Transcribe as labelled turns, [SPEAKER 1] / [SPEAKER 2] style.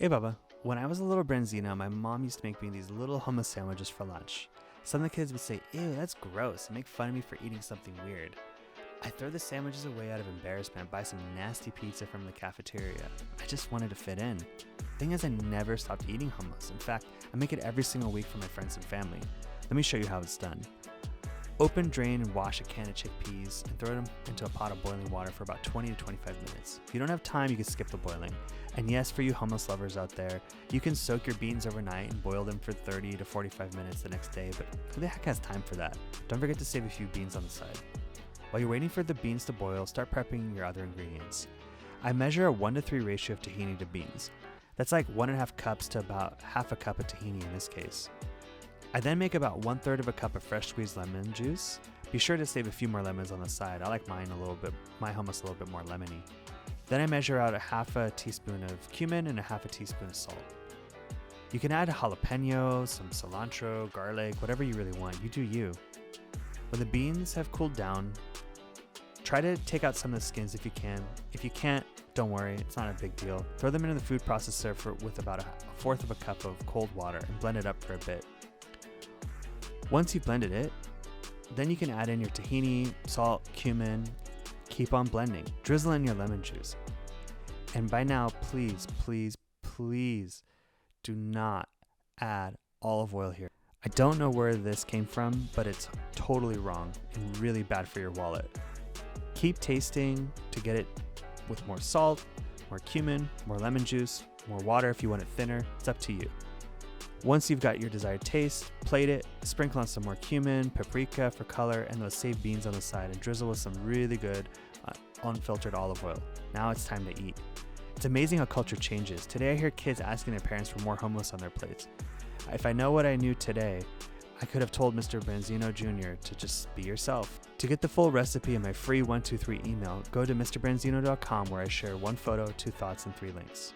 [SPEAKER 1] Hey Bubba, when I was a little Branzino, my mom used to make me these little hummus sandwiches for lunch. Some of the kids would say, ew, that's gross, and make fun of me for eating something weird. I'd throw the sandwiches away out of embarrassment, buy some nasty pizza from the cafeteria. I just wanted to fit in. Thing is, I never stopped eating hummus. In fact, I make it every single week for my friends and family. Let me show you how it's done. Open, drain, and wash a can of chickpeas and throw them into a pot of boiling water for about 20 to 25 minutes. If you don't have time, you can skip the boiling. And yes, for you hummus lovers out there, you can soak your beans overnight and boil them for 30 to 45 minutes the next day, but who the heck has time for that? Don't forget to save a few beans on the side. While you're waiting for the beans to boil, start prepping your other ingredients. I measure a 1-to-3 ratio of tahini to beans. That's like 1.5 cups to about half a cup of tahini in this case. I then make about 1/3 of a cup of fresh squeezed lemon juice. Be sure to save a few more lemons on the side. I like my hummus a little bit more lemony. Then I measure out a half a teaspoon of cumin and a half a teaspoon of salt. You can add a jalapeno, some cilantro, garlic, whatever you really want. You do you. When the beans have cooled down, try to take out some of the skins if you can. If you can't, don't worry, it's not a big deal. Throw them into the food processor with about a 1/4 of a cup of cold water and blend it up for a bit. Once you've blended it, then you can add in your tahini, salt, cumin, keep on blending. Drizzle in your lemon juice. And by now, please, please, please do not add olive oil here. I don't know where this came from, but it's totally wrong and really bad for your wallet. Keep tasting to get it with more salt, more cumin, more lemon juice, more water if you want it thinner. It's up to you. Once you've got your desired taste, plate it, sprinkle on some more cumin, paprika for color, and those saved beans on the side, and drizzle with some really good unfiltered olive oil. Now it's time to eat. It's amazing how culture changes. Today I hear kids asking their parents for more hummus on their plates. If I know what I knew today, I could have told Mr. Branzino Jr. to just be yourself. To get the full recipe in my free 123 email, go to mrbranzino.com where I share 1 photo, 2 thoughts, and 3 links.